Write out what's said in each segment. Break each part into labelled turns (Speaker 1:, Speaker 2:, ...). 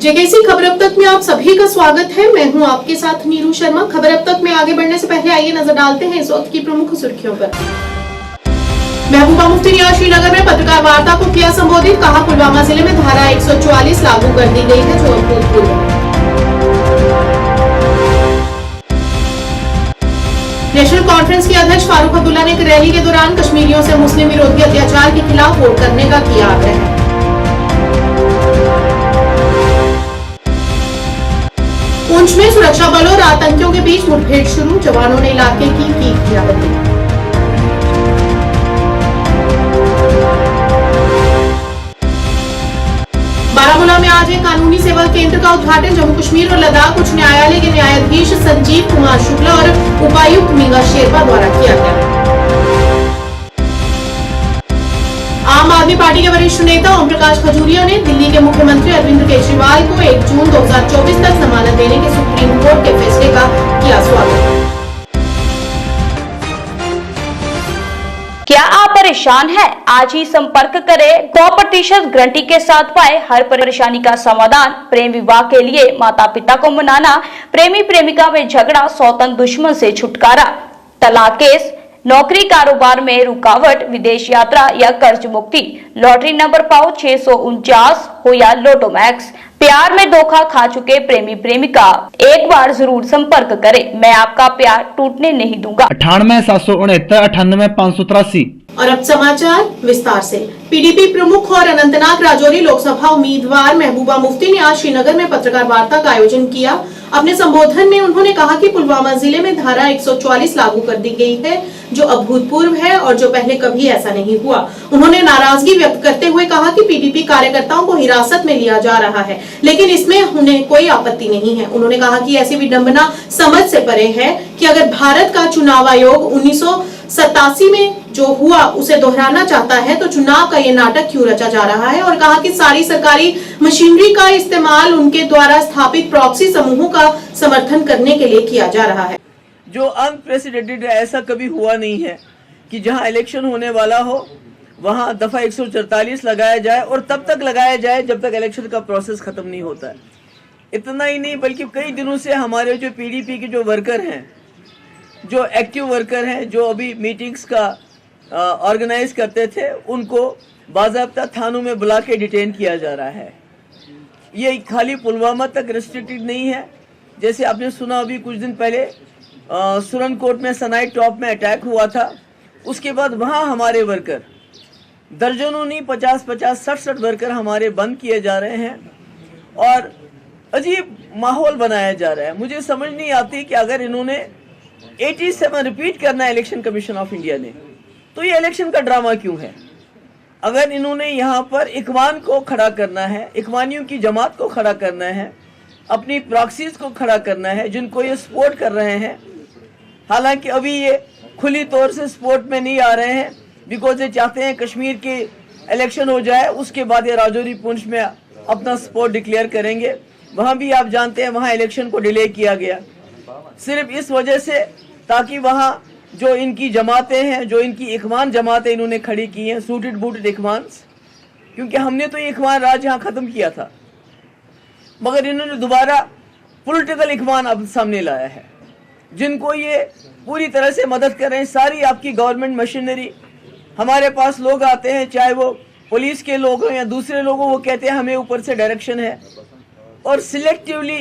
Speaker 1: JKC खबर अब तक में आप सभी का स्वागत है। मैं हूं आपके साथ नीरू शर्मा। खबर अब तक में आगे बढ़ने से पहले आइए नजर डालते हैं इस वक्त की प्रमुख सुर्खियों पर। महबूबा मुफ्ती ने आज श्रीनगर में पत्रकार वार्ता को किया संबोधित। कहा, पुलवामा जिले में धारा 144 लागू कर दी गई है जो अभूतपूर्व है। नेशनल कॉन्फ्रेंस के अध्यक्ष फारूक अब्दुल्ला ने एक रैली के दौरान कश्मीरियों से मुस्लिम विरोधी अत्याचार के खिलाफ वोट करने का किया आग्रह। पुंछ में सुरक्षा बलों और आतंकियों के बीच मुठभेड़ शुरू। जवानों ने इलाके की घेराबंदी। बारामूला में आज एक कानूनी सेवा केंद्र का उद्घाटन। जम्मू कश्मीर और लद्दाख उच्च न्यायालय के न्यायाधीश संजीव कुमार शुक्ला और उपायुक्त मीगा शेरपा द्वारा किया गया। आम आदमी पार्टी के वरिष्ठ नेता ओम प्रकाश खजूरिया ने दिल्ली के मुख्यमंत्री अरविंद केजरीवाल को 1 जून 2024 तक जमानत देने के सुप्रीम कोर्ट के फैसले का किया स्वागत।
Speaker 2: क्या आप परेशान हैं? आज ही संपर्क करें। 100% गारंटी के साथ पाए हर परेशानी का समाधान। प्रेम विवाह के लिए माता पिता को मनाना, प्रेमी प्रेमिका में झगड़ा, सौतन दुश्मन से छुटकारा, तलाक केस, नौकरी कारोबार में रुकावट, विदेश यात्रा या कर्ज मुक्ति, लॉटरी नंबर पाओ 649 हो या लोटो मैक्स, प्यार में धोखा खा चुके प्रेमी प्रेमिका, एक बार जरूर संपर्क करें। मैं आपका प्यार टूटने नहीं दूंगा।
Speaker 3: 98 769 98 583।
Speaker 1: और अब समाचार विस्तार से। पीडीपी प्रमुख और अनंतनाग राजौरी लोकसभा उम्मीदवार महबूबा मुफ्ती ने आज श्रीनगर में पत्रकार वार्ता का आयोजन किया। अपने संबोधन में उन्होंने कहा कि पुलवामा जिले में धारा 144 लागू कर दी गई है जो अभूतपूर्व है और जो पहले कभी ऐसा नहीं हुआ। उन्होंने नाराजगी व्यक्त करते हुए कहा कि पीडीपी कार्यकर्ताओं को हिरासत में लिया जा रहा है, लेकिन इसमें उन्हें कोई आपत्ति नहीं है। उन्होंने कहा कि ऐसी विडंबना समझ से परे है कि अगर भारत का चुनाव आयोग 1987 में जो हुआ उसे दोहराना चाहता है तो चुनाव का ये नाटक क्यों रचा जा रहा है। और कहा कि सारी सरकारी मशीनरी का इस्तेमाल उनके द्वारा स्थापित प्रॉक्सी समूहों का समर्थन करने के लिए किया जा रहा है।
Speaker 4: जो अनप्रेसिडेंटेड है, ऐसा कभी हुआ नहीं है कि जहां इलेक्शन होने वाला हो वहां दफा 144 लगाया जाए और तब तक लगाया जाए जब तक इलेक्शन का प्रोसेस खत्म नहीं होता है। इतना ही नहीं बल्कि कई दिनों से हमारे जो पीडीपी के जो वर्कर हैं, जो एक्टिव वर्कर हैं, जो अभी मीटिंग्स का ऑर्गेनाइज करते थे, उनको बाज़ाब्ता थानों में बुला के डिटेन किया जा रहा है। ये खाली पुलवामा तक रिस्ट्रिक्टेड नहीं है। जैसे आपने सुना अभी कुछ दिन पहले सुरनकोट में सनाई टॉप में अटैक हुआ था। उसके बाद वहाँ हमारे वर्कर दर्जनों नहीं 50-50 60 वर्कर हमारे बंद किए जा रहे हैं और अजीब माहौल बनाया जा रहा है। मुझे समझ नहीं आती कि अगर इन्होंने 87 रिपीट करना है इलेक्शन कमीशन ऑफ इंडिया ने, तो ये इलेक्शन का ड्रामा क्यों है? अगर इन्होंने यहाँ पर इखवान को खड़ा करना है, इखवानियों की जमात को खड़ा करना है, अपनी प्रॉक्सीज को खड़ा करना है जिनको ये सपोर्ट कर रहे हैं, हालांकि अभी ये खुली तौर से सपोर्ट में नहीं आ रहे हैं बिकॉज ये चाहते हैं कश्मीर के इलेक्शन हो जाए, उसके बाद ये राजौरी पुंछ में अपना सपोर्ट डिक्लेयर करेंगे। वहाँ भी आप जानते हैं वहाँ इलेक्शन को डिले किया गया सिर्फ इस वजह से ताकि वहाँ जो इनकी जमातें हैं, जो इनकी इखवान जमातें इन्होंने खड़ी की हैं, सूटेड बूटेड इखवान, क्योंकि हमने तो ये इखवान राज यहाँ ख़त्म किया था, मगर इन्होंने दोबारा पॉलिटिकल इखवान अब सामने लाया है जिनको ये पूरी तरह से मदद कर रहे हैं। सारी आपकी गवर्नमेंट मशीनरी, हमारे पास लोग आते हैं, चाहे वो पुलिस के लोग हों या दूसरे लोग हों, वो कहते हैं हमें ऊपर से डायरेक्शन है और सिलेक्टिवली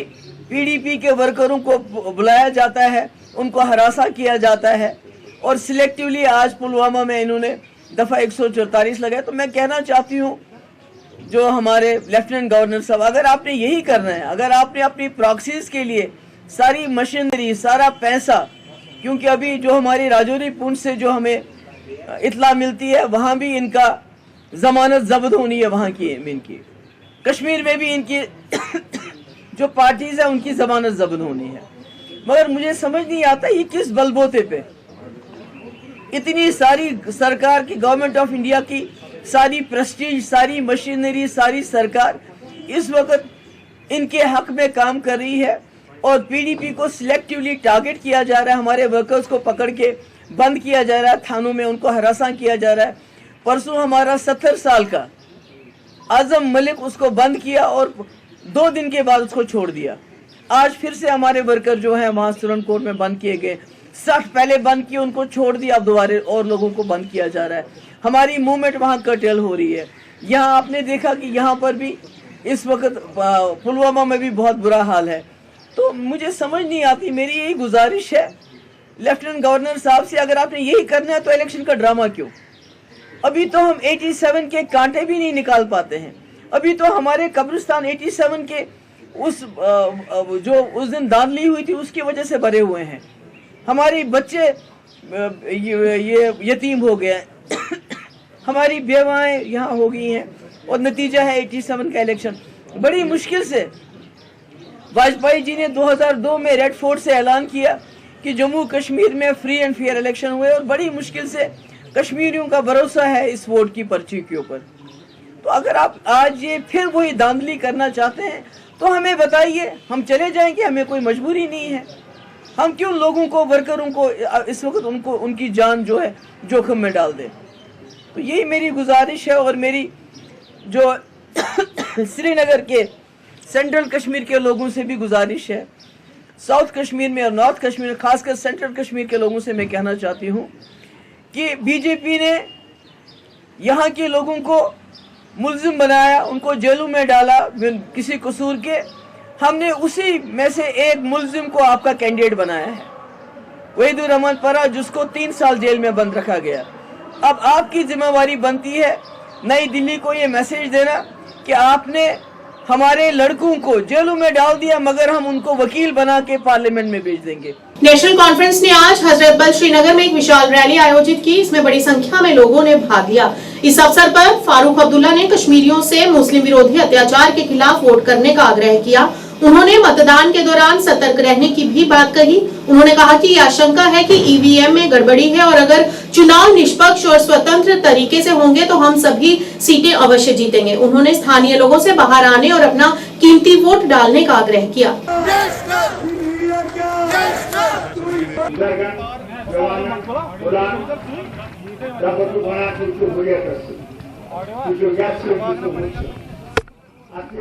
Speaker 4: पीडीपी के वर्करों को बुलाया जाता है, उनको हरासा किया जाता है और सिलेक्टिवली आज पुलवामा में इन्होंने दफ़ा 144 लगाए। तो मैं कहना चाहती हूँ जो हमारे लेफ्टिनेंट गवर्नर साहब, अगर आपने यही करना है, अगर आपने अपनी प्रॉक्सीज के लिए सारी मशीनरी, सारा पैसा, क्योंकि अभी जो हमारी राजौरी पुंछ से जो हमें इत्ला मिलती है वहाँ भी इनका जमानत जब्त होनी है, वहाँ की इनकी कश्मीर में भी इनकी जो पार्टीज है उनकी जमानत जब्त होनी है। मगर मुझे समझ नहीं आता ये किस बलबोते पे इतनी सारी सरकार की, गवर्नमेंट ऑफ इंडिया की सारी प्रेस्टीज, सारी मशीनरी, सारी सरकार इस वक्त इनके हक में काम कर रही है और पीडीपी को सिलेक्टिवली टारगेट किया जा रहा है। हमारे वर्कर्स को पकड़ के बंद किया जा रहा है, थानों में उनको हरासा किया जा रहा है। परसों हमारा 70 साल का आजम मलिक, उसको बंद किया और 2 दिन के बाद उसको छोड़ दिया। आज फिर से हमारे वर्कर जो है वहां स्टूडेंट कोर्ट में बंद किए गए। 60 पहले बंद किए, उनको छोड़ दिया, अब दोबारा और लोगों को बंद किया जा रहा है। हमारी मूवमेंट वहां कर्टेल हो रही है। यहाँ आपने देखा कि यहाँ पर भी इस वक्त पुलवामा में भी बहुत बुरा हाल है। तो मुझे समझ नहीं आती, मेरी यही गुजारिश है लेफ्टिनेंट गवर्नर साहब से, अगर आपने यही करना है तो इलेक्शन का ड्रामा क्यों? अभी तो हम 87 के कांटे भी नहीं निकाल पाते हैं। अभी तो हमारे कब्रिस्तान 87 के जो उस दिन धांधली हुई थी उसकी वजह से भरे हुए हैं। हमारी बच्चे ये यतीम हो गए हमारी बेवाएं यहाँ हो गई हैं और नतीजा है 87 का इलेक्शन। बड़ी मुश्किल से वाजपेयी जी ने 2002 में रेड फोर्ट से ऐलान किया कि जम्मू कश्मीर में फ्री एंड फेयर इलेक्शन हुए और बड़ी मुश्किल से कश्मीरियों का भरोसा है इस वोट की पर्ची के ऊपर। तो अगर आप आज ये फिर वही धांधली करना चाहते हैं तो हमें बताइए, हम चले जाएंगे, हमें कोई मजबूरी नहीं है। हम क्यों लोगों को, वर्करों को इस वक्त उनकी जान जो है जोखिम में डाल दें? तो यही मेरी गुजारिश है और मेरी जो श्रीनगर के सेंट्रल कश्मीर के लोगों से भी गुजारिश है, साउथ कश्मीर में और नॉर्थ कश्मीर, खासकर सेंट्रल कश्मीर के लोगों से मैं कहना चाहती हूँ कि बीजेपी ने यहाँ के लोगों को मुल्जिम बनाया, उनको जेलों में डाला किसी कसूर के। हमने उसी में से एक मुल्जिम को आपका कैंडिडेट बनाया है, वहीदुर रहमान परा, जिसको 3 साल जेल में बंद रखा गया। अब आपकी जिम्मेवारी बनती है नई दिल्ली को ये मैसेज देना कि आपने हमारे लड़कों को जेलों में डाल दिया, मगर हम उनको वकील बना के पार्लियामेंट में भेज देंगे।
Speaker 1: नेशनल कॉन्फ्रेंस ने आज हजरतबल श्रीनगर में एक विशाल रैली आयोजित की। इसमें बड़ी संख्या में लोगों ने भाग लिया। इस अवसर पर फारूक अब्दुल्ला ने कश्मीरियों से मुस्लिम विरोधी अत्याचार के खिलाफ वोट करने का आग्रह किया। उन्होंने मतदान के दौरान सतर्क रहने की भी बात कही। उन्होंने कहा कि ये आशंका है कि ईवीएम में गड़बड़ी है और अगर चुनाव निष्पक्ष और स्वतंत्र तरीके से होंगे तो हम सभी सीटें अवश्य जीतेंगे। उन्होंने स्थानीय लोगों से बाहर आने और अपना कीमती वोट डालने का आग्रह किया।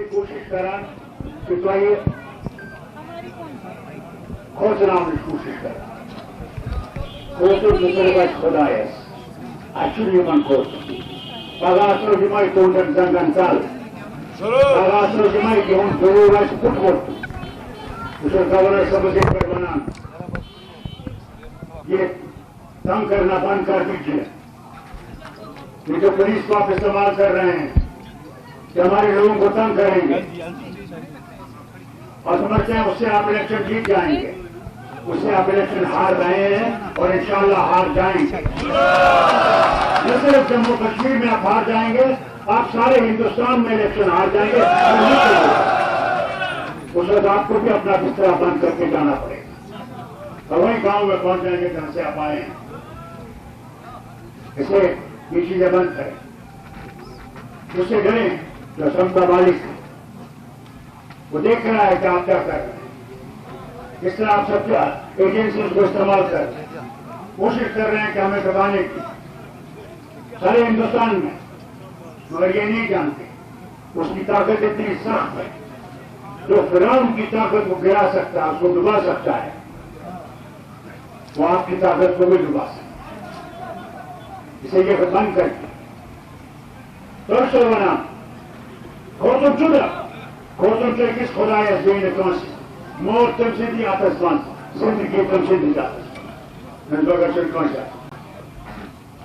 Speaker 5: कोशिश करा कि चाहिए खोजनामच कोशिश करा खोज खुदायस अचुन खोज पगासो जमाई तोंडन जंगन चाल पगासो जमाई घेऊन जरूर फुटवट गवर्नर समिति पर बना ये तंग करना बंद कर दीजिए। ये जो पुलिस को आप इस्तेमाल कर रहे हैं कि हमारे लोगों को तंग करेंगे और समझते हैं उससे आप इलेक्शन जीत जाएंगे, उससे आप इलेक्शन हार गए हैं और इंशाअल्लाह हार जाएंगे। न सिर्फ जम्मू कश्मीर में आप हार जाएंगे, आप सारे हिंदुस्तान में इलेक्शन हार जाएंगे। उस वक्त आपको भी अपना बिस्तरा बंद करके जाना पड़ेगा और वही गांव में पहुंच जाएंगे जहां से आप आए हैं। इसे ये चीजें बंद करें, उससे डरें। जो समता मालिक वो देख रहा है कि आप क्या कर रहे हैं, किस तरह आप सब एजेंसी को इस्तेमाल कर रहे हैं, कोशिश कर रहे हैं कि हमें दबाने की सारे हिंदुस्तान में, मगर ये नहीं जानते उसकी ताकत इतनी सख्त है जो फिरौन की ताकत को गिरा सकता है, उसको डुबा सकता है, वो आपकी ताकत को भी डुबा सकता है। इसे ये बंद करके तो बना खोजum juda, खोजum Turkish Khodaya Zeyne Konsi, Mor temsidi atasman, Sindiki temsidi atas, Nandogashir Konsa.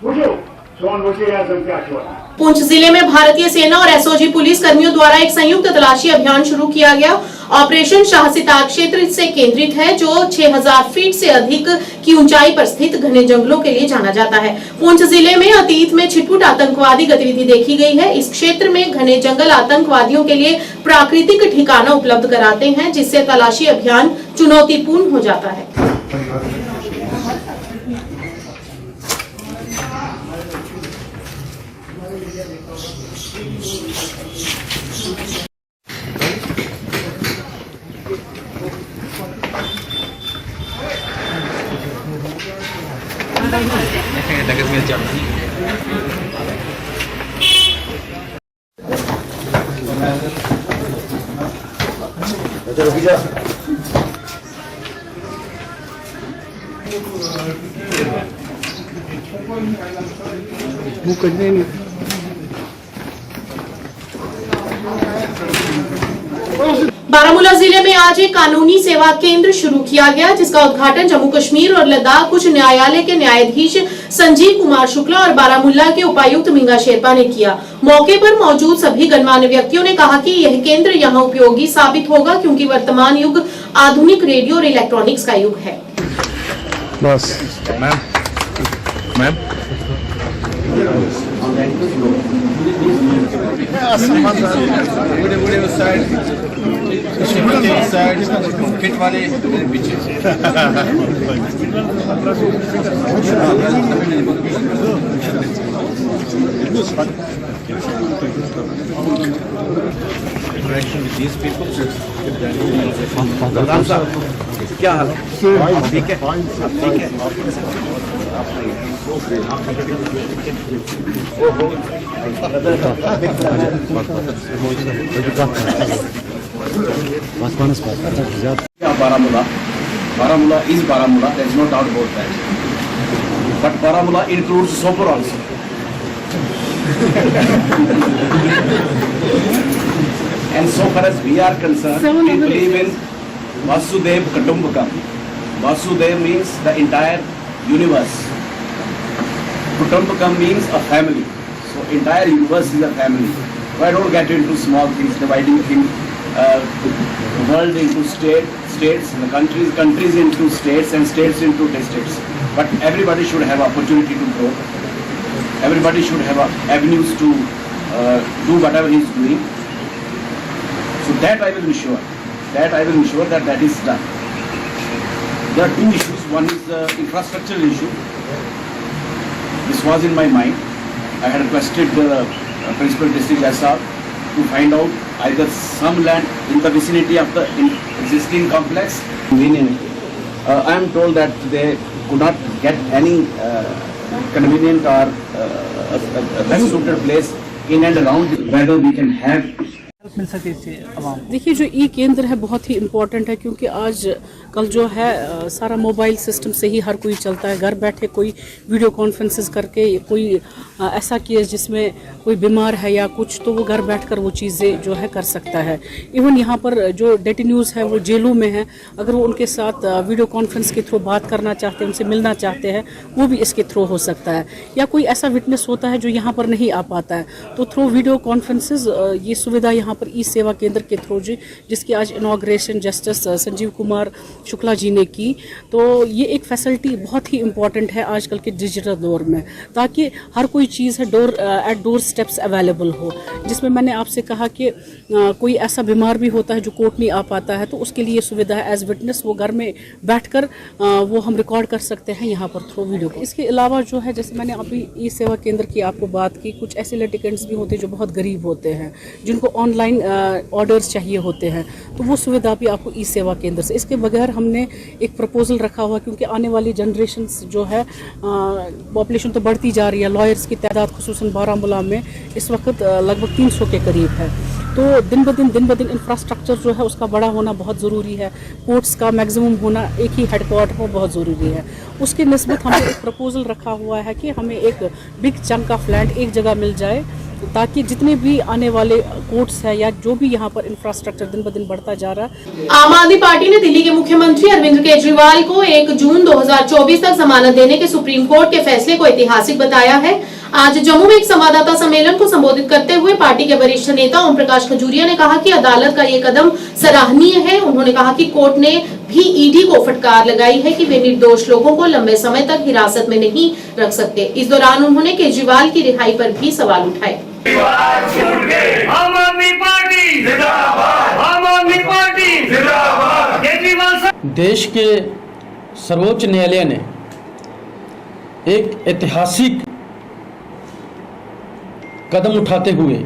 Speaker 5: Bujo, Son Wazir Azam क्या छोड़ा।
Speaker 1: पुंछ जिले में भारतीय सेना और एसओजी पुलिस कर्मियों द्वारा एक संयुक्त तलाशी अभियान शुरू किया गया। ऑपरेशन शाहसितार क्षेत्र से केंद्रित है, जो 6000 फीट से अधिक की ऊंचाई पर स्थित घने जंगलों के लिए जाना जाता है। पुंछ जिले में अतीत में छिटपुट आतंकवादी गतिविधि देखी गई है। इस क्षेत्र में घने जंगल आतंकवादियों के लिए प्राकृतिक ठिकाना उपलब्ध कराते हैं, जिससे तलाशी अभियान चुनौतीपूर्ण हो जाता है। बारामूला जिले में आज एक कानूनी सेवा केंद्र शुरू किया गया, जिसका उद्घाटन जम्मू कश्मीर और लद्दाख उच्च न्यायालय के न्यायाधीश संजीव कुमार शुक्ला और बारामूला के उपायुक्त मींगा शेरपा ने किया। मौके पर मौजूद सभी गणमान्य व्यक्तियों ने कहा कि यह केंद्र यहां उपयोगी साबित होगा, क्योंकि वर्तमान युग आधुनिक रेडियो और इलेक्ट्रॉनिक्स का युग है।
Speaker 6: बस मैम
Speaker 7: क्या हाल है? ठीक है, ठीक है। Baramulla is Baramulla. There is no doubt about that. But Baramulla includes Sopor also. And so far as we are concerned, we believe in Vasudev Kutumbakam. Vasudev means the entire universe. Kutumbakam means a family. So entire universe is a family. So I don't get into small things, dividing things, the world into states, the countries into states, and states into districts. But everybody should have opportunity to grow. Everybody should have avenues to do whatever he is doing. So that I will ensure. That is done. There are two issues. One is the infrastructural issue. This was in my mind. I had requested the principal district SR to find out either some land in the vicinity of the existing complex. I am told that they could not get any convenient or best suited place in and around, whether we can have
Speaker 8: मिल सके इससे आवाम। देखिए, जो ई केंद्र है बहुत ही important है, क्योंकि आज कल जो है सारा मोबाइल सिस्टम से ही हर कोई चलता है। घर बैठे कोई वीडियो कॉन्फ्रेंसेस करके कोई ऐसा केस जिसमें कोई बीमार है या कुछ, तो वो घर बैठकर वो चीज़ें जो है कर सकता है। इवन यहाँ पर जो डेटिन्यूज़ है वो जेलों में है, अगर वो उनके साथ वीडियो कॉन्फ्रेंस के थ्रू बात करना चाहते हैं, उनसे मिलना चाहते हैं, वो भी इसके थ्रू हो सकता है। या कोई ऐसा विटनेस होता है जो यहाँ पर नहीं आ पाता है, तो थ्रू वीडियो कॉन्फ्रेंसेस ये सुविधा यहाँ पर ई सेवा केंद्र के थ्रू जिसकी आज इनॉग्रेशन जस्टिस संजीव कुमार शुक्ला जी ने की, तो ये एक फैसिलिटी बहुत ही इम्पॉर्टेंट है आजकल के डिजिटल दौर में, ताकि हर कोई चीज़ है एट डोर स्टेप्स अवेलेबल हो। जिसमें मैंने आपसे कहा कि कोई ऐसा बीमार भी होता है जो कोर्ट नहीं आ पाता है, तो उसके लिए सुविधा है एज विटनेस, वो घर में बैठकर वो हम रिकॉर्ड कर सकते हैं यहाँ पर थ्रू वीडियो। इसके अलावा जो है, जैसे मैंने अभी ई सेवा केंद्र की आपको बात की, कुछ ऐसे लिटिगेंट्स भी होते हैं जो बहुत गरीब होते हैं, जिनको ऑनलाइन ऑर्डर्स चाहिए होते हैं, तो वो सुविधा भी आपको ई सेवा केंद्र से। इसके बगैर हमने एक प्रपोजल रखा हुआ, क्योंकि आने वाली जनरेशन जो है पॉपुलेशन तो बढ़ती जा रही है, लॉयर्स की तादाद खुसूसन बारामूला में इस वक्त लगभग 300 के करीब है, तो दिन ब दिन इंफ्रास्ट्रक्चर जो है उसका बड़ा होना बहुत ज़रूरी है। कोर्ट्स का मैक्सिमम होना एक ही हेडक्वार्टर हो बहुत ज़रूरी है। उसके निस्बत हमने एक प्रपोजल रखा हुआ है कि हमें एक बिग चंक ऑफ लैंड एक जगह मिल जाए, ताकि जितने भी आने वाले कोर्ट्स है या जो भी यहाँ पर इंफ्रास्ट्रक्चर दिन ब दिन बढ़ता जा रहा है।
Speaker 1: आम आदमी पार्टी ने दिल्ली के मुख्यमंत्री अरविंद केजरीवाल को 1 जून 2024 तक जमानत देने के सुप्रीम कोर्ट के फैसले को ऐतिहासिक बताया है। आज जम्मू में एक संवाददाता सम्मेलन को संबोधित करते हुए पार्टी के वरिष्ठ नेता ओम प्रकाश खजूरिया ने कहा कि अदालत का ये कदम सराहनीय है। उन्होंने कहा कि कोर्ट ने भी ईडी को फटकार लगाई है कि वे निर्दोष लोगों को लंबे समय तक हिरासत में नहीं रख सकते। इस दौरान उन्होंने केजरीवाल की रिहाई पर भी सवाल उठाए।
Speaker 9: आम आदमी पार्टी जिंदाबाद, आम आदमी पार्टी जिंदाबाद। केजरीवाल
Speaker 10: देश के सर्वोच्च न्यायालय ने एक ऐतिहासिक कदम उठाते हुए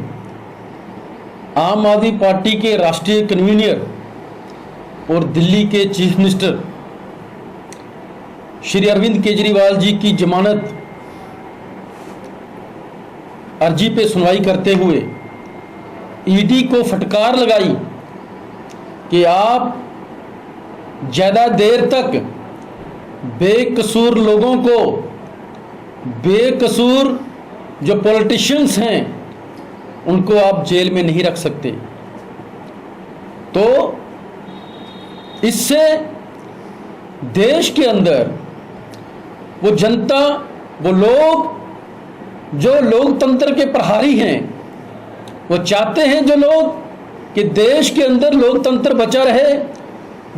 Speaker 10: आम आदमी पार्टी के राष्ट्रीय कन्वीनर और दिल्ली के चीफ मिनिस्टर श्री अरविंद केजरीवाल जी की जमानत अर्जी पे सुनवाई करते हुए ईडी को फटकार लगाई कि आप ज़्यादा देर तक बेकसूर लोगों को, बेकसूर जो पॉलिटिशियंस हैं उनको आप जेल में नहीं रख सकते। तो इससे देश के अंदर वो जनता, वो लोग जो लोकतंत्र के प्रहारी हैं, वो चाहते हैं जो लोग कि देश के अंदर लोकतंत्र बचा रहे।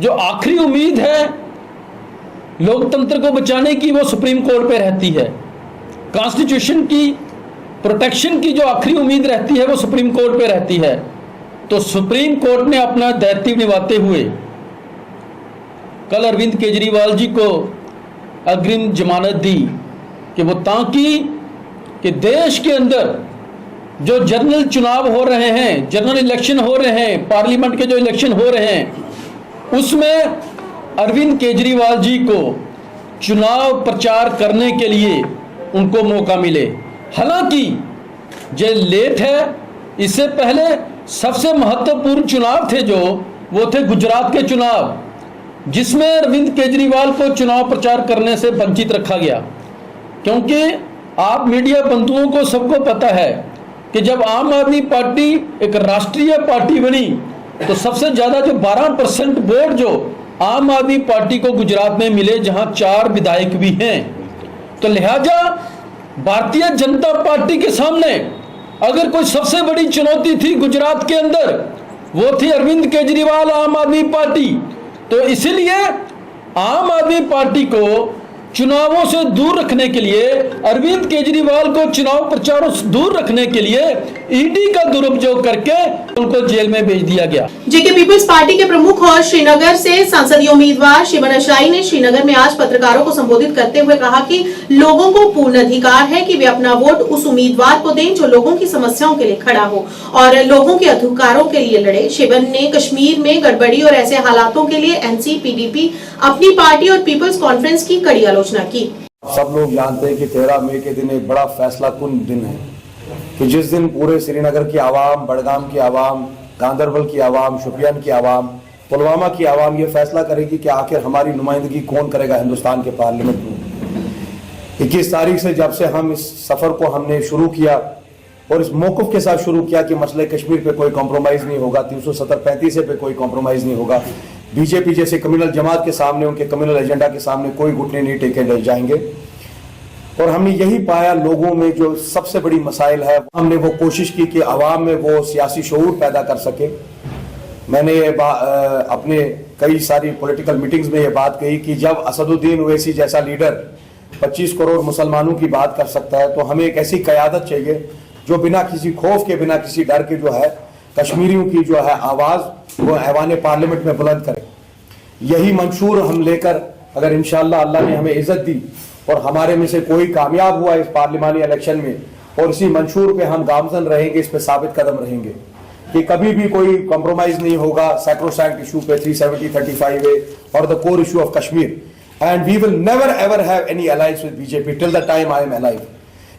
Speaker 10: जो आखिरी उम्मीद है लोकतंत्र को बचाने की वो सुप्रीम कोर्ट पे रहती है। कॉन्स्टिट्यूशन की प्रोटेक्शन की जो आखिरी उम्मीद रहती है वो सुप्रीम कोर्ट पे रहती है। तो सुप्रीम कोर्ट ने अपना दायित्व निभाते हुए कल अरविंद केजरीवाल जी को अग्रिम जमानत दी कि वो ताकि कि देश के अंदर जो जनरल चुनाव हो रहे हैं, जनरल इलेक्शन हो रहे हैं, पार्लियामेंट के जो इलेक्शन हो रहे हैं, उसमें अरविंद केजरीवाल जी को चुनाव प्रचार करने के लिए उनको मौका मिले। हालांकि ये लेट है, इससे पहले सबसे महत्वपूर्ण चुनाव थे जो वो थे गुजरात के चुनाव, जिसमें अरविंद केजरीवाल को चुनाव प्रचार करने से वंचित रखा गया। क्योंकि आप मीडिया बंधुओं को सबको पता है कि जब आम आदमी पार्टी एक राष्ट्रीय पार्टी बनी तो सबसे ज़्यादा जो 12% वोट जो आम आदमी पार्टी को गुजरात में मिले, जहां 4 विधायक भी हैं। तो लिहाजा भारतीय जनता पार्टी के सामने अगर कोई सबसे बड़ी चुनौती थी गुजरात के अंदर, वो थी अरविंद केजरीवाल, आम आदमी पार्टी। तो इसीलिए आम आदमी पार्टी को चुनावों से दूर रखने के लिए, अरविंद केजरीवाल को चुनाव प्रचारों से दूर रखने के लिए ईडी का दुरुपयोग करके उनको जेल में भेज दिया गया।
Speaker 1: जेके पीपल्स पार्टी के प्रमुख और श्रीनगर से संसदीय उम्मीदवार शिवन अशाई ने श्रीनगर में आज पत्रकारों को संबोधित करते हुए कहा कि लोगों को पूर्ण अधिकार है कि वे अपना वोट उस उम्मीदवार को दें जो लोगों की समस्याओं के लिए खड़ा हो और लोगों के अधिकारों के लिए लड़े। शिवन ने कश्मीर में गड़बड़ी और ऐसे हालातों के लिए एनसी, पीडीपी, अपनी पार्टी और पीपल्स कॉन्फ्रेंस की कड़ी आलोचना की।
Speaker 6: सब लोग जानते हैं कि 13 मई के दिन एक बड़ा फैसला कुन दिन है कि जिस दिन पूरे श्रीनगर की आवाम, बड़गाम की आवाम, गांदरबल की आवाम, शुपियान की आवाम, पुलवामा की आवाम ये फैसला करेगी कि आखिर हमारी नुमाइंदगी कौन करेगा हिंदुस्तान के पार्लियामेंट में। 21 तारीख से जब से हम इस सफर को हमने शुरू किया और इस मौक़िफ़ के साथ शुरू किया कि मसले कश्मीर पे कोई कॉम्प्रोमाइज़ नहीं होगा, 370-35 पे कोई कॉम्प्रोमाइज़ नहीं होगा, बीजेपी जैसे कम्युनल जमात के सामने, उनके कम्युनल एजेंडा के सामने कोई घुटने नहीं टेके जाएंगे। और हमने यही पाया लोगों में जो सबसे बड़ी मसाइल है, हमने वो कोशिश की कि आवाम में वो सियासी शऊर पैदा कर सके। मैंने अपने कई सारी पॉलिटिकल मीटिंग्स में ये बात कही कि जब असदुद्दीन ओवैसी जैसा लीडर 25 करोड़ मुसलमानों की बात कर सकता है, तो हमें एक ऐसी क़यादत चाहिए जो बिना किसी खौफ के, बिना किसी डर के जो है कश्मीरियों की जो है आवाज़ वो ऐवान पार्लियामेंट में बुलंद करे। यही मंशूर हम लेकर अगर इंशाअल्लाह अल्लाह ने हमें इज्जत दी और हमारे में से कोई कामयाब हुआ इस पार्लिमानी इलेक्शन में और इसी मंशूर पे हम गामजन रहेंगे, इस पे साबित कदम रहेंगे कि कभी भी कोई कॉम्प्रोमाइज नहीं होगा सैक्रोसैंक्ट इशू पे 370-35 और the core issue of Kashmir. And we will never ever have any alliance with BJP till the time I am alive.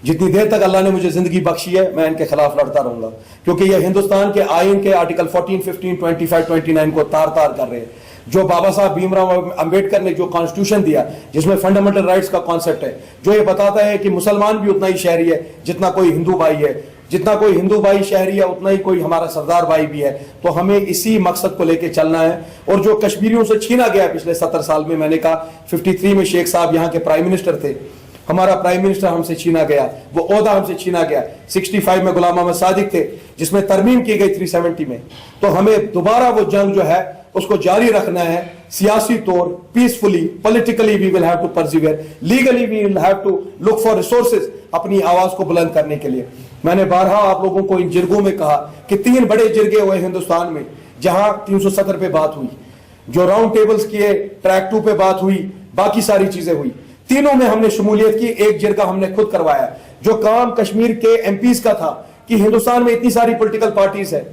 Speaker 6: जितनी देर तक अल्लाह ने मुझे जिंदगी बख्शी है मैं इनके खिलाफ लड़ता रहूंगा, क्योंकि ये हिंदुस्तान के आईन के आर्टिकल 14, 15, 25, 29 को तार तार कर रहे हैं। जो बाबा साहब भीमराव अंबेडकर ने जो कॉन्स्टिट्यूशन दिया, जिसमें फंडामेंटल राइट्स का कॉन्सेप्ट है, जो ये बताता है कि मुसलमान भी उतना ही शहरी है जितना कोई हिंदू भाई है, जितना कोई हिंदू भाई शहरी है उतना ही कोई हमारा सरदार भाई भी है। तो हमें इसी मकसद को लेकर चलना है। और जो कश्मीरियों से छीना गया पिछले 70 साल में, मैंने कहा 53 में शेख साहब यहाँ के प्राइम मिनिस्टर थे, हमारा प्राइम मिनिस्टर हमसे छीना गया, वो ओहदा हमसे छीना गया। 65 में गुलाम मोहम्मद सादिक थे, जिसमें तरमीम की गई 370 में। तो हमें दोबारा वो जंग जो है उसको जारी रखना है, सियासी तौर, peacefully, politically we will have to persevere, legally we will have to look for resources अपनी आवाज को बुलंद करने के लिए। मैंने बारहा आप लोगों को इन जिरगों में कहा कि 3 बड़े जिरगे हुए हिंदुस्तान में, जहां 370 पे बात हुई, जो राउंड टेबल्स किए, ट्रैक 2 पे बात हुई, बाकी सारी चीजें हुई, तीनों में हमने शमूलियत की। एक जिरगा हमने खुद करवाया, जो काम कश्मीर के एमपीज का था कि हिंदुस्तान में इतनी सारी पॉलिटिकल पार्टीज है।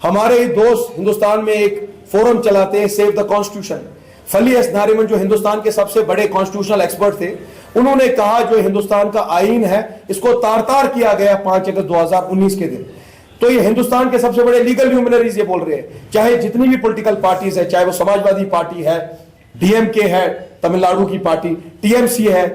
Speaker 6: हमारे दोस्त हिंदुस्तान में एक फोरम चलाते हैं, सेव द कॉन्स्टिट्यूशन। फली एस नारिमन जो हिंदुस्तान के सबसे बड़े कॉन्स्टिट्यूशनल एक्सपर्ट थे, उन्होंने कहा जो हिंदुस्तान का आईन है इसको तार तार किया गया 5 अगस्त 2019 के दिन। तो ये हिंदुस्तान के सबसे बड़े लीगल ल्यूमिनरीज ये बोल रहे हैं, चाहे जितनी भी पॉलिटिकल पार्टीज है, चाहे वो समाजवादी पार्टी है, डीएमके है, तमिलनाडु की पार्टी टीएमसी है,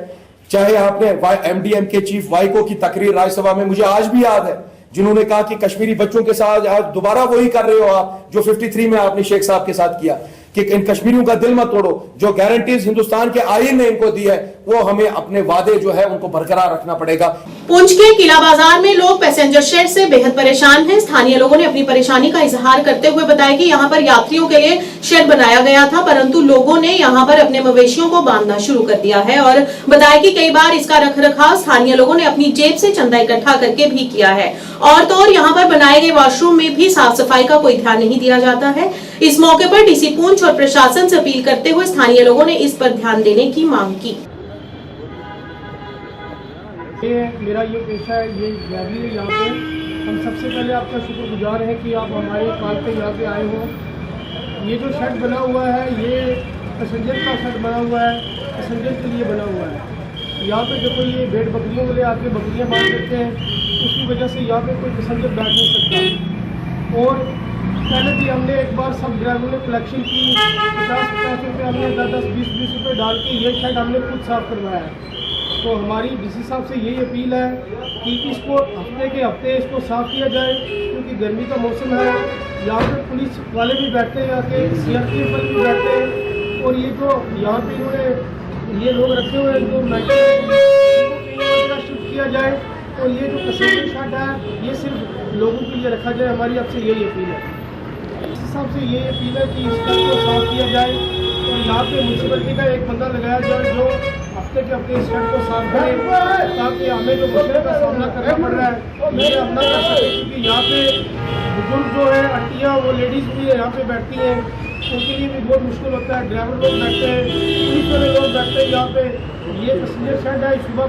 Speaker 6: चाहे आपने एमडीएम के चीफ वाइको की तकरीर राज्यसभा में मुझे आज भी याद है, जिन्होंने कहा कि कश्मीरी बच्चों के साथ आज दोबारा वही कर रहे हो आप जो 53 में आपने शेख साहब के साथ किया, कि इन कश्मीरियों का दिल मत तोड़ो, जो गारंटीज हिंदुस्तान के आईन ने इनको दी है वो हमें अपने वादे जो है उनको बरकरार रखना पड़ेगा।
Speaker 1: पुंछ के किला बाजार में लोग पैसेंजर शेड से बेहद परेशान हैं। स्थानीय लोगों ने अपनी परेशानी का इजहार करते हुए बताया कि यहां पर यात्रियों के लिए शेड बनाया गया था, परंतु लोगों ने यहां पर अपने मवेशियों को बांधना शुरू कर दिया है और बताया कि कई बार इसका रखरखाव स्थानीय लोगों ने अपनी जेब से चंदा इकट्ठा करके भी किया है। और तो और यहाँ पर बनाए गए वॉशरूम में भी साफ सफाई का कोई ध्यान नहीं दिया जाता है। इस मौके पर डीसी पुंछ और प्रशासन से अपील करते हुए स्थानीय लोगों ने इस पर ध्यान देने की मांग की।
Speaker 11: मेरा ये पेशा है, ये गैलरी है। यहाँ पे हम सबसे पहले आपका शुक्रगुजार हैं कि आप हमारे कॉल पे यहाँ पे आए हो। ये जो शेड बना हुआ है ये पैसेंजर का शेड बना हुआ है, पैसेंजर के लिए बना हुआ है। यहाँ पे देखो ये भेड़ बकरियों वाले आके बकरियाँ बांध देते हैं, उसकी वजह से यहाँ पे कोई पैसेंजर बैठ नहीं सकता। और पहले भी हमने एक बार सब ड्राइवरों ने कलेक्शन की, 50-50 रुपये हमने 10-10, 20-20 रुपये डाल के ये शेड हमने खुद साफ़ करवाया है। तो हमारी डीसी साहब से यही अपील है कि इसको हफ्ते के हफ्ते इसको साफ़ किया जाए, क्योंकि गर्मी का मौसम है। यहाँ पे पुलिस वाले भी बैठते हैं, यहाँ के सीआरपीएफ वाले भी बैठते हैं। और ये जो यहाँ पे इन्होंने ये लोग रखे हुए हैं जो शिफ्ट किया जाए। और ये जो पैसेंजर शेड है ये सिर्फ लोगों के लिए रखा जाए। हमारी आपसे यही अपील है, डीसी साहब से यही अपील है कि इस शेड को साफ़ किया जाए। और यहाँ पे म्यूनसिपलिटी का एक बंदा लगाया जाए जो हफ्ते के हफ्ते इस शेड को साफ करें, ताकि हमें जो मुश्किल का सामना करना पड़ रहा है ये हम ना कर सकें। क्योंकि यहाँ पे बुजुर्ग जो है, आंटियाँ, वो लेडीज़ भी यहाँ पे बैठती हैं, उनके लिए भी बहुत मुश्किल होता है। ड्राइवर लोग बैठते हैं, पुलिस वाले लोग बैठते हैं यहाँ पे। ये पैसेंजर शेड है, सुबह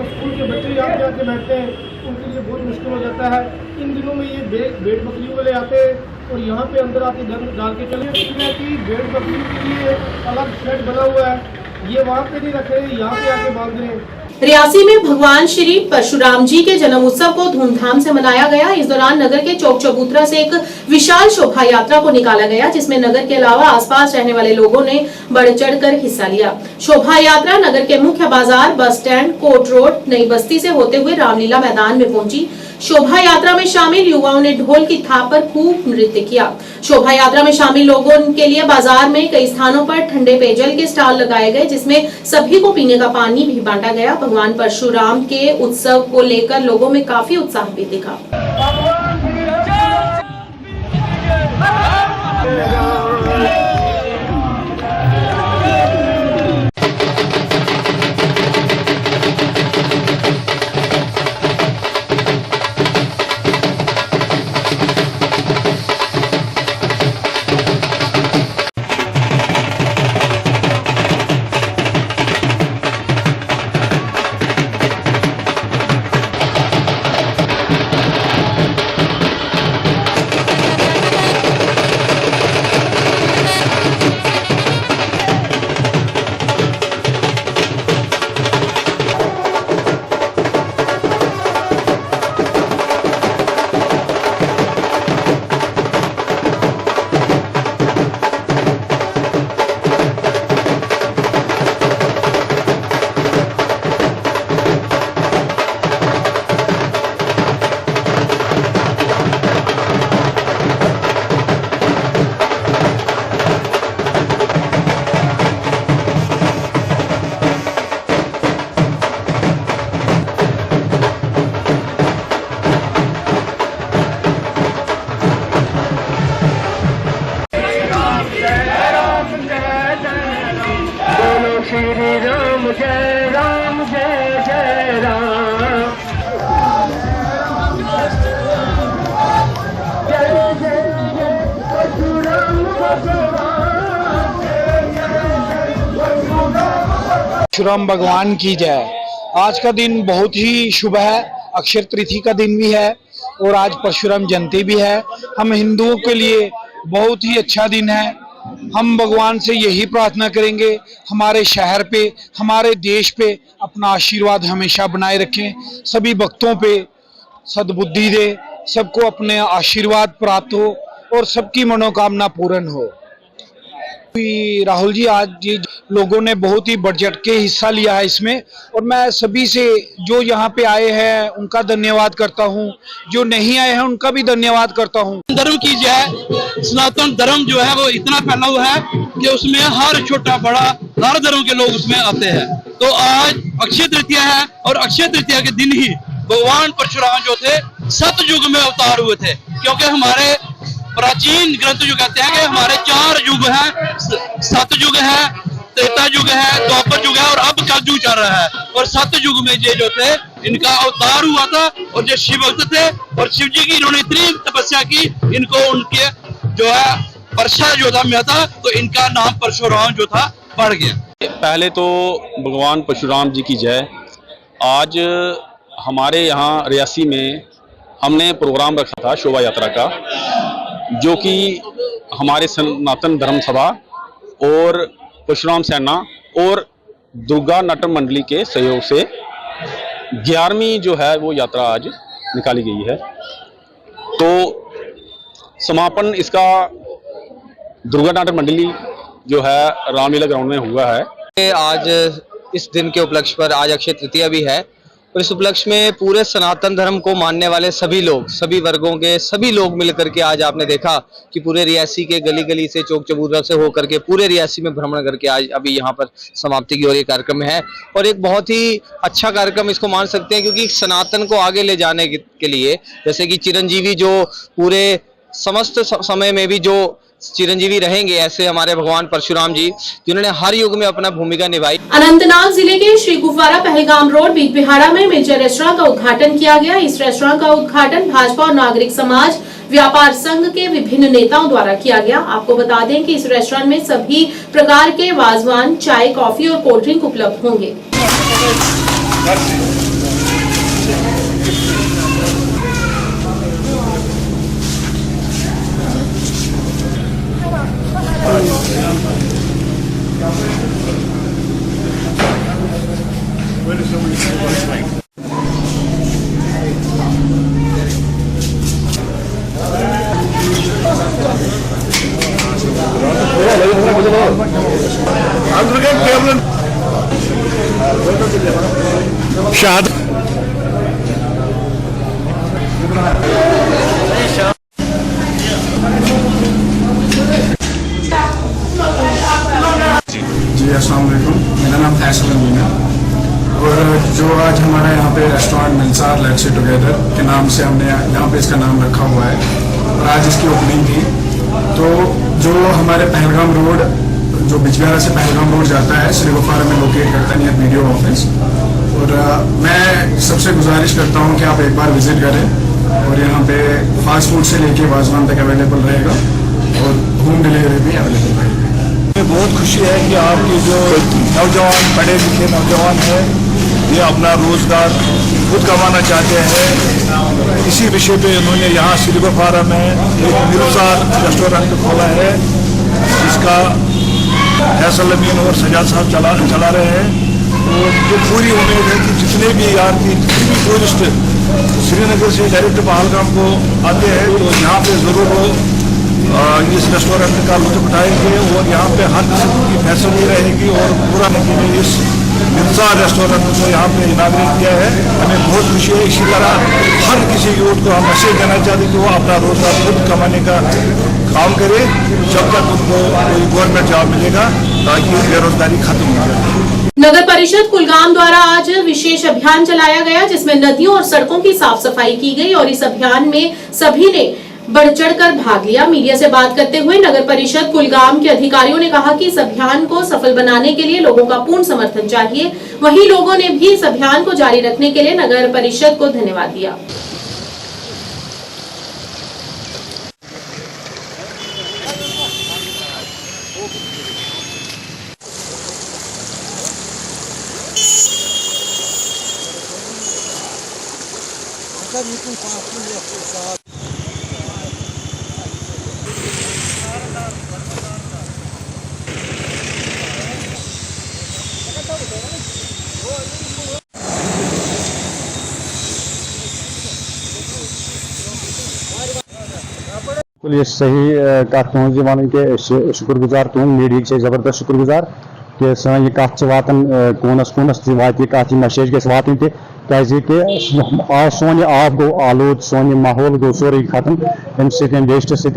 Speaker 11: स्कूल के बच्चे यहाँ पे आके बैठते हैं, उनके लिए बहुत मुश्किल हो जाता है। इन दिनों में ये भेड़ बकरियों वाले आते हैं और यहाँ पे अंदर आके गंद डाल के चले कि भेड़ बकरियों के लिए अलग शेड बना हुआ है, ये वहाँ पे नहीं रखे, यहाँ पे आके बांध रहे हैं।
Speaker 1: रियासी में भगवान श्री परशुराम जी के जन्म उत्सव को धूमधाम से मनाया गया। इस दौरान नगर के चौक चबूतरा से एक विशाल शोभा यात्रा को निकाला गया, जिसमें नगर के अलावा आसपास रहने वाले लोगों ने बढ़ चढ़कर हिस्सा लिया। शोभा यात्रा नगर के मुख्य बाजार, बस स्टैंड, कोट रोड, नई बस्ती से होते हुए रामलीला मैदान में पहुंची। शोभा यात्रा में शामिल युवाओं ने ढोल की थाप पर खूब नृत्य किया। शोभा यात्रा में शामिल लोगों के लिए बाजार में कई स्थानों पर ठंडे पेयजल के स्टॉल लगाए गए, जिसमें सभी को पीने का पानी भी बांटा गया। भगवान परशुराम के उत्सव को लेकर लोगों में काफी उत्साह भी दिखा।
Speaker 12: परशुराम भगवान की जय। आज का दिन बहुत ही शुभ है, अक्षय तृतीया का दिन भी है और आज परशुराम जयंती भी है। हम हिंदुओं के लिए बहुत ही अच्छा दिन है। हम भगवान से यही प्रार्थना करेंगे हमारे शहर पे, हमारे देश पे अपना आशीर्वाद हमेशा बनाए रखें, सभी भक्तों पे सद्बुद्धि दे सबको अपने आशीर्वाद प्राप्त हो और सबकी मनोकामना पूर्ण हो। राहुल जी, आज जी लोगों ने बहुत ही बढ़ चढ़ के हिस्सा लिया है इसमें, और मैं सभी से जो यहाँ पे आए हैं उनका धन्यवाद करता हूँ, जो नहीं आए हैं उनका भी धन्यवाद करता हूँ।
Speaker 13: धर्म की जय। सनातन धर्म जो है वो इतना फैला हुआ है कि उसमें हर छोटा बड़ा हर धर्म के लोग उसमें आते हैं। तो आज अक्षय तृतीया है और अक्षय तृतीया के दिन ही भगवान परशुराम जो थे सतयुग में अवतार हुए थे, क्योंकि हमारे प्राचीन ग्रंथ जो कहते हैं कि हमारे 4 युग हैं, सतयुग है, त्रेता युग है, द्वापर युग है और अब कलयुग चल रहा है। और सतयुग में ये जो थे इनका अवतार हुआ था और जो शिव भक्त थे और शिव जी की इन्होंने इतनी तपस्या की, इनको उनके जो है वर्षा जो था मिला था, तो इनका नाम परशुराम जो था पड़ गया।
Speaker 14: पहले तो भगवान परशुराम जी की जय। आज हमारे यहाँ रियासी में हमने प्रोग्राम रखा था शोभा यात्रा का, जो कि हमारे सनातन धर्म सभा और परशुराम सेना और दुर्गा नाट्य मंडली के सहयोग से 11वीं जो है वो यात्रा आज निकाली गई है। तो समापन इसका दुर्गा नाट्य मंडली जो है रामलीला ग्राउंड में हुआ है।
Speaker 15: आज इस दिन के उपलक्ष्य पर आज अक्षय तृतीया भी है और इस उपलक्ष्य में पूरे सनातन धर्म को मानने वाले सभी लोग, सभी वर्गों के सभी लोग मिलकर के आज आपने देखा कि पूरे रियासी के गली गली से चौक चबूतरा से होकर के पूरे रियासी में भ्रमण करके आज अभी यहाँ पर समाप्ति की ओर ये कार्यक्रम है। और एक बहुत ही अच्छा कार्यक्रम इसको मान सकते हैं, क्योंकि सनातन को आगे ले जाने के लिए, जैसे कि चिरंजीवी जो पूरे समस्त समय में भी जो चिरंजीवी रहेंगे, ऐसे हमारे भगवान परशुराम जी जिन्होंने हर युग में अपना भूमिका निभाई।
Speaker 1: अनंतनाग जिले के श्री गुफवारा पहलगाम रोड बीजबिहाड़ा में मिर्जा रेस्टोरेंट का उद्घाटन किया गया। इस रेस्टोरेंट का उद्घाटन भाजपा और नागरिक समाज व्यापार संघ के विभिन्न नेताओं द्वारा किया गया। आपको बता दें कि इस रेस्टोरेंट में सभी प्रकार के वाजवान, चाय, कॉफी और कोल्ड ड्रिंक उपलब्ध होंगे।
Speaker 16: जी अस्सलाम वालेकुम, मेरा नाम फैसल अमीन है और जो आज हमारा यहाँ पे रेस्टोरेंट मिलसार लेट्स इट टुगेदर के नाम से हमने यहाँ पे इसका नाम रखा हुआ है और आज इसकी ओपनिंग थी। तो जो हमारे पहलगाम रोड, जो बिजबिहाड़ा से पहलगाम रोड जाता है, श्री गुफवारा में लोकेट करता है नियर वीडियो ऑफिस। और मैं सबसे गुजारिश करता हूँ कि आप एक बार विजिट करें और यहाँ पे फास्ट फूड से लेके वाजवान तक अवेलेबल रहेगा और होम डिलीवरी भी अवेलेबल रहेगी।
Speaker 17: बहुत खुशी है कि आपके जो नौजवान, पढ़े लिखे नौजवान हैं, ये अपना रोजगार खुद कमाना चाहते हैं। इसी विषय पे उन्होंने यहाँ श्री गुफवारा में एक मिर्सार रेस्टोरेंट खोला है, जिसका फैसल अमीन और सजाद साहब चला रहे हैं। और मुझे पूरी उम्मीद है कि जितने भी टूरिस्ट श्रीनगर से डायरेक्ट पहलगाम को आते हैं तो यहाँ पे ज़रूर इस रेस्टोरेंट का लुत्फ उठाएंगे और यहाँ पे हर किस्म की फैसिलिटी रहेगी। और पूरा नतीजे इस मिर्सार रेस्टोरेंट को यहाँ पे इनाग्रेट किया है, हमें बहुत खुशी है। इसी तरह हर किसी यूथ को हम मैसेज देना चाहते हैं कि वो अपना रोजगार खुद कमाने का काम करे जब तक उनको कोई गवर्नमेंट जॉब मिलेगा, ताकि बेरोजगारी खत्म हो जाए।
Speaker 1: नगर परिषद कुलगाम द्वारा आज विशेष अभियान चलाया गया, जिसमें नदियों और सड़कों की साफ सफाई की गई और इस अभियान में सभी ने बढ़ चढ़कर भाग लिया। मीडिया से बात करते हुए नगर परिषद कुलगाम के अधिकारियों ने कहा कि इस अभियान को सफल बनाने के लिए लोगों का पूर्ण समर्थन चाहिए। वहीं लोगों ने भी इस अभियान को जारी रखने के लिए नगर परिषद को धन्यवाद दिया।
Speaker 18: बिल्कुल ये सही कत तुज वन कि शुक्रगुजार तुंद मीडिया से जबरदस्त शुक्रगुजार कि सन यह कत वातान कूनस कूनस वात कत मैसेज गस वातन कि आज सोन यह आब गो आलूद सोन यह माहौल गो सोरे खत्म अमे वेस्ट सह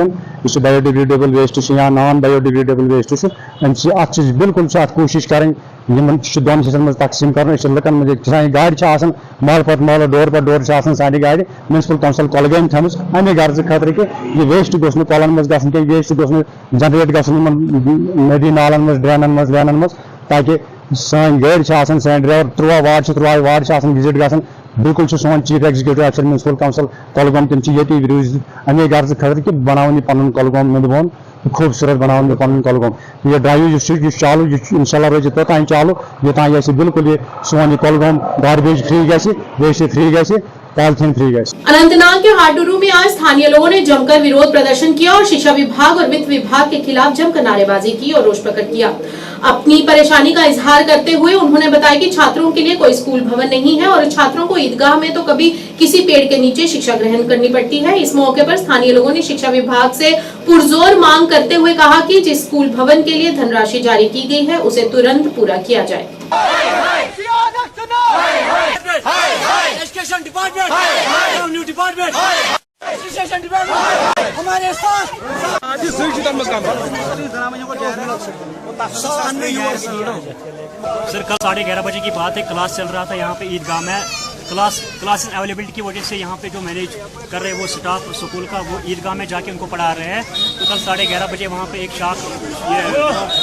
Speaker 18: बायोडिग्रेडेबल वेस्ट या नॉन बायोडिग्रेडेबल वेस्ट अत बिल्कुल अत कोशिश करें दोन हिस्सन में तकसीम कर लुकन मज सान गाड़ी महल पत महल डोर पत डोर सान गाड़ी म्यूनसिपल कौंसिल कुलगाम थम अमे गर्ज खतर कि यह वेस्ट गोस कलन मज गि वेस्ट गोस जनरेट गन नदी नालन मज ड्रेनन मज वैनन मज ताकि सान गाड़ी सान driver 13 ward 13 ward visit gun बिल्कुल सोन चीफ एग्जीक्यूटिव अफसर म्यूनसिपल कौंसिल कुलगाम तम ये अमे गर्ज खतर कि बनावन पन कुलगाम नंदबोन खूबसूरत बनावन पन कुलगाम यह ड्राइव चालू इंशाल्लाह रोज तोतान चालू योतान बिल्कुल ये सोन यह Kulgam garbage free waste free polythene free gas.
Speaker 1: Anantnag के हाटुरू में आज स्थानीय लोगों ने जमकर विरोध प्रदर्शन किया और शिक्षा विभाग और वित्त विभाग के खिलाफ जमकर नारेबाजी की और रोष प्रकट किया। अपनी परेशानी का इजहार करते हुए उन्होंने बताया कि छात्रों के लिए कोई स्कूल भवन नहीं है और छात्रों को ईदगाह में तो कभी किसी पेड़ के नीचे शिक्षा ग्रहण करनी पड़ती है। इस मौके पर स्थानीय लोगों ने शिक्षा विभाग से पुरजोर मांग करते हुए कहा कि जिस स्कूल भवन के लिए धनराशि जारी की गई है उसे तुरंत पूरा किया जाए।
Speaker 9: Education department, revenue department, education department हमारे साथ।
Speaker 19: सर कल 11:30 बजे की बात है, क्लास चल रहा था यहाँ पे ईदगाह में। क्लासेस अवेलेबिलिटी की वजह से यहाँ पे जो मैनेज कर रहे हैं वो स्टाफ स्कूल का वो ईदगाह में जाके उनको पढ़ा रहे हैं। तो कल 11:30 बजे वहाँ पे एक शाख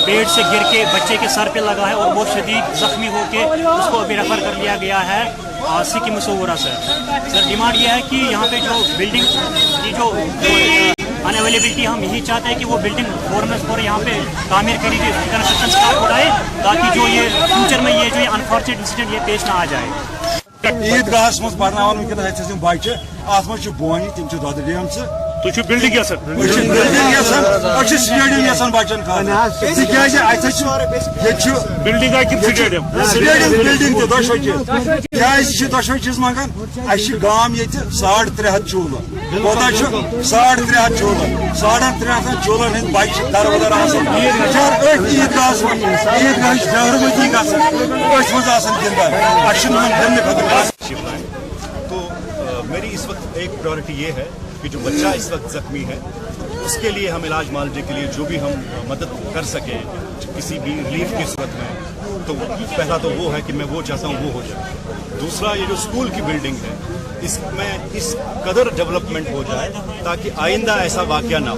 Speaker 19: पेड़ से गिर के बच्चे के सर पे लगा है और वो शदीद जख्मी होके उसको अभी रेफर कर लिया गया है सिक्किम मुसौरा सर डिमांड ये है कि यहाँ पे जो बिल्डिंग की जो अनअवेलेबिलिटी हम यही चाहते हैं कि वो बिल्डिंग फौरन यहाँ पे तामीर करी जाए, कंस्ट्रक्शन स्टार्ट हो जाए ताकि जो ये फ्यूचर में ये अनफॉर्चुनेट इंसिडेंट ये पेश ना आ जाए।
Speaker 17: ईदगाह मज पढ़ान वनस बच्चे अत मज बोन तम दद डेम
Speaker 19: building
Speaker 17: stadium Bachchan
Speaker 19: building
Speaker 17: building दशवे चीज मंगान गाम ये 350 चूल्ह कोता 350 चूल्ह 350 चूल्हन हंद बच्चे दरबदर ईदगाह जहरमती गिंदा।
Speaker 20: तो मेरी इस वक्त एक प्रायोरिटी ये है कि जो बच्चा इस वक्त जख्मी है उसके लिए हम इलाज मुआवजे के लिए जो भी हम मदद कर सकें किसी भी रिलीफ की सूरत में, तो पहला तो वो है कि मैं वो चाहता हूँ वो हो जाए। दूसरा ये जो स्कूल की बिल्डिंग है इसमें इस कदर डेवलपमेंट हो जाए ताकि आइंदा ऐसा वाकया ना हो।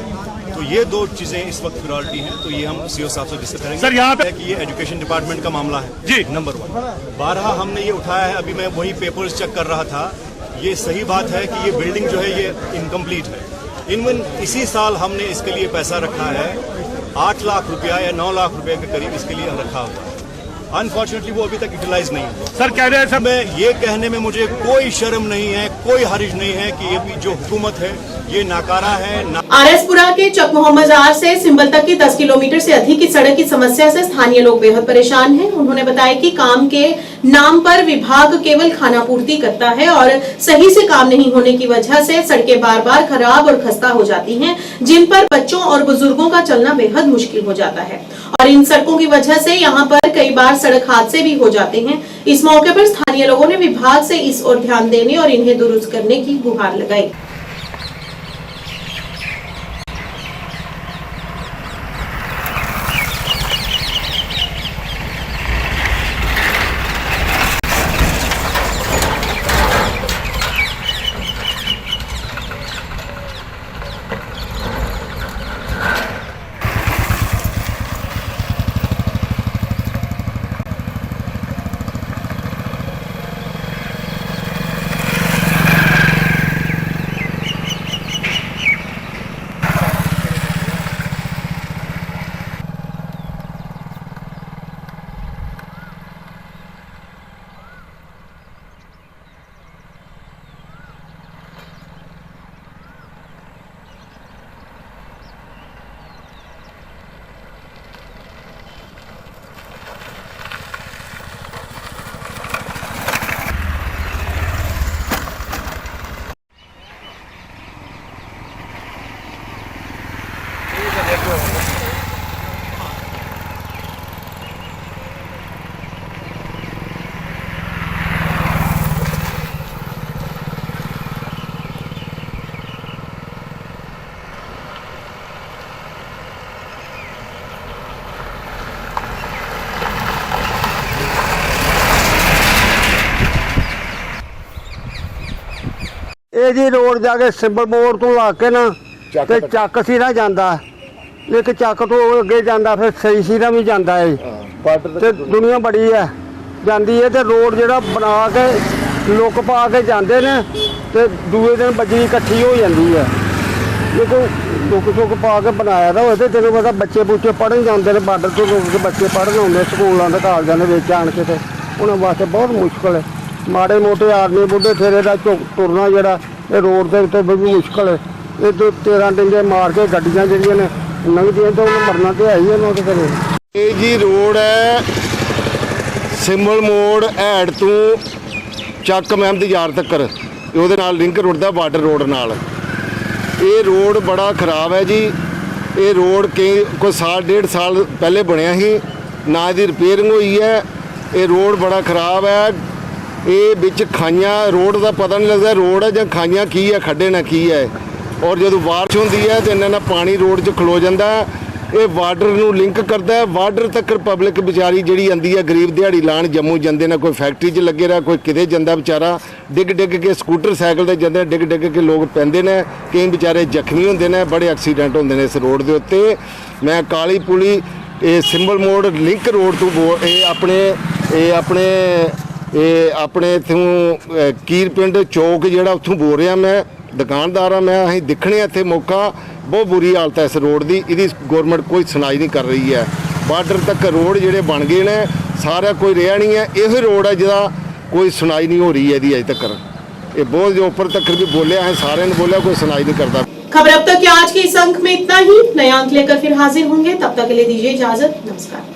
Speaker 20: तो ये दो चीजें इस वक्त प्रायोरिटी हैं। तो ये हम सीओ साहब से डिस्कस करेंगे।
Speaker 19: सर यहाँ पे
Speaker 20: कि ये एजुकेशन डिपार्टमेंट का मामला है जी नंबर 1। 12 हमने ये उठाया है, अभी मैं वही पेपर्स चेक कर रहा था। ये सही बात है कि ये बिल्डिंग जो है ये इनकम्प्लीट है। इनवन इसी साल हमने इसके लिए पैसा रखा है 8 लाख रुपया या 9 लाख रुपए के करीब इसके लिए रखा हुआ है। अनफॉर्चुनेटली वो अभी तक यूटिलाइज नहीं हुआ।
Speaker 19: सर कह रहे हैं सर,
Speaker 20: मैं ये कहने में मुझे कोई शर्म नहीं है, कोई हर्ज नहीं है कि ये जो हुकूमत है ये नाकारा है।
Speaker 1: आरएसपुरा के चक मोहम्मद जार से सिंबल तक की 10 किलोमीटर से अधिक की सड़क की समस्या से स्थानीय लोग बेहद परेशान हैं। उन्होंने बताया कि काम के नाम पर विभाग केवल खानापूर्ति करता है और सही से काम नहीं होने की वजह से सड़कें बार बार खराब और खस्ता हो जाती हैं, जिन पर बच्चों और बुजुर्गों का चलना बेहद मुश्किल हो जाता है। और इन सड़कों की वजह से यहाँ पर कई बार सड़क हादसे भी हो जाते हैं। इस मौके पर स्थानीय लोगों ने विभाग से इस ओर ध्यान देने और इन्हें दुरुस्त करने की गुहार लगाई।
Speaker 21: ਇਹ ਜੀ ਰੋਡ ਜਾ ਕੇ ਸਿੰਬਲ ਮੋੜ ਤੋਂ ਲਾ ਕੇ ਨਾ ਤੇ ਚੱਕ ਸੀਰਾ ਜਾਂਦਾ, ਇੱਕ ਚੱਕ ਤੋਂ ਅੱਗੇ ਜਾਂਦਾ, ਫਿਰ ਸਹੀ ਸੀਰਾ ਵੀ ਜਾਂਦਾ ਹੈ ਤੇ ਦੁਨੀਆ ਬੜੀ ਹੈ ਜਾਂਦੀ ਹੈ। ਤੇ ਰੋਡ ਜਿਹੜਾ ਬਣਾ ਕੇ ਲੁੱਕ ਪਾ ਕੇ ਜਾਂਦੇ ਨੇ ਤੇ ਦੂਏ ਦਿਨ ਬਜਰੀ ਇਕੱਠੀ ਹੋ ਜਾਂਦੀ ਹੈ। ਜੇ ਕੋਈ ਲੁੱਕ ਪਾ ਕੇ ਬਣਾਇਆ ਤਾਂ ਹੋਵੇ ਤੇ ਤੈਨੂੰ ਪਤਾ ਬੱਚੇ ਬੁੱਚੇ ਪੜ੍ਹਨ ਜਾਂਦੇ ਨੇ, ਬਾਰਡਰ ਤੋਂ ਲੋਕ ਕੇ ਬੱਚੇ ਪੜ੍ਹਨ ਆਉਂਦੇ ਸਕੂਲਾਂ ਦੇ ਕਾਲਜਾਂ ਦੇ ਵਿੱਚ ਆਣ ਕੇ, ਤੇ ਉਹਨਾਂ ਵਾਸਤੇ ਬਹੁਤ ਮੁਸ਼ਕਲ ਹੈ। ਮਾੜੇ ਮੋਟੇ ਆਦਮੀ ਬੁੱਢੇ ਠੇਰੇ ਦਾ ਤੁਰਨਾ ਜਿਹੜਾ ਇਹ ਰੋਡ ਦੇ ਉੱਤੇ ਵੀ ਮੁਸ਼ਕਲ ਹੈ। ਇਹ ਤੋਂ 13 ਡੰਡੇ ਮਾਰ ਕੇ ਗੱਡੀਆਂ ਜਿਹੜੀਆਂ ਨੇ ਲੰਘਦੀਆਂ ਤਾਂ ਉਹਨੂੰ ਮਰਨਾ ਤੇ ਹੈ ਹੀ ਉਹਨਾਂ ਦੇ ਘਰੇ।
Speaker 22: ਇਹ ਜੀ ਰੋਡ ਹੈ ਸਿੰਬਲ ਮੋੜ ਹੈਡ ਤੋਂ ਚੱਕ ਮਹਿਮਦ ਯਾਰ ਤੱਕ, ਉਹਦੇ ਨਾਲ ਲਿੰਕ ਰੁੜਦਾ ਬਾਰਡਰ ਰੋਡ ਨਾਲ। ਇਹ ਰੋਡ ਬੜਾ ਖਰਾਬ ਹੈ ਜੀ। ਇਹ ਰੋਡ ਕੋਈ ਸਾਲ ਡੇਢ ਸਾਲ ਪਹਿਲੇ ਬਣਿਆ ਸੀ, ਨਾ ਇਹਦੀ ਰਿਪੇਅਰਿੰਗ ਹੋਈ ਹੈ। ਇਹ ਰੋਡ ਬੜਾ ਖਰਾਬ ਹੈ। ਇਹ ਵਿੱਚ ਖਾਈਆਂ, ਰੋਡ ਦਾ ਪਤਾ ਨਹੀਂ ਲੱਗਦਾ ਰੋਡ ਹੈ ਜਾਂ ਖਾਈਆਂ ਕੀ ਹੈ, ਖੱਡੇ ਨਾ ਕੀ ਹੈ। ਔਰ ਜਦੋਂ ਬਾਰਿਸ਼ ਹੁੰਦੀ ਹੈ ਤੇ ਇਹਨਾਂ ਨਾਲ ਪਾਣੀ ਰੋਡ 'ਚ ਖਲੋ ਜਾਂਦਾ। ਇਹ ਬਾਰਡਰ ਨੂੰ ਲਿੰਕ ਕਰਦਾ ਹੈ, ਬਾਰਡਰ ਤੱਕ ਪਬਲਿਕ ਵਿਚਾਰੀ ਜਿਹੜੀ ਆਂਦੀ ਹੈ ਗਰੀਬ ਦਿਹਾੜੀ ਲਾਣ ਜੰਮੂ ਜਾਂਦੇ ਨੇ, ਕੋਈ ਫੈਕਟਰੀ 'ਚ ਲੱਗੇ ਰਿਹਾ, ਕੋਈ ਕਿਤੇ ਜਾਂਦਾ ਵਿਚਾਰਾ, ਡਿੱਗ ਕੇ ਸਕੂਟਰ ਸਾਈਕਲ ਤੇ ਜਾਂਦੇ, ਡਿੱਗ ਕੇ ਲੋਕ ਪੈਂਦੇ ਨੇ, ਕਈ ਵਿਚਾਰੇ ਜ਼ਖਮੀ ਹੁੰਦੇ ਨੇ, ਬੜੇ ਐਕਸੀਡੈਂਟ ਹੁੰਦੇ ਨੇ ਇਸ ਰੋਡ ਦੇ ਉੱਤੇ। ਮੈਂ ਕਾਲੀ ਪੁਲੀ ਇਹ ਸਿੰਬਲ ਮੋੜ ਲਿੰਕ ਰੋਡ ਤੋਂ ਆਪਣੇ ਇੱਥੋਂ ਕੀਰ ਪਿੰਡ ਚੌਕ ਜਿਹੜਾ ਉੱਥੋਂ ਬੋਲ ਰਿਹਾ। ਮੈਂ ਦੁਕਾਨਦਾਰ ਹਾਂ, ਮੈਂ ਅਸੀਂ ਦੇਖਣੇ ਇੱਥੇ ਮੌਕਾ ਬਹੁਤ ਬੁਰੀ ਹਾਲਤ ਹੈ ਇਸ ਰੋਡ ਦੀ। ਇਹਦੀ ਗੌਰਮੈਂਟ ਕੋਈ ਸੁਣਾਈ ਨਹੀਂ ਕਰ ਰਹੀ ਹੈ। ਬਾਰਡਰ ਤੱਕ ਰੋਡ ਜਿਹੜੇ ਬਣ ਗਏ ਨੇ ਸਾਰਾ ਕੋਈ ਰਿਹਾ ਨਹੀਂ ਹੈ। ਇਹੋ ਰੋਡ ਹੈ ਜਿਹਦਾ ਕੋਈ ਸੁਣਾਈ नहीं हो रही है अभी तक। ये बहुत जो ऊपर तक भी बोले हैं, सारे ने बोला, कोई सुनाई नहीं करता।
Speaker 1: खबर अब तक के आज के इस अंक में इतना ही। नया अंक लेकर फिर हाजिर होंगे, तब तक के लिए दीजिए इजाजत। नमस्कार।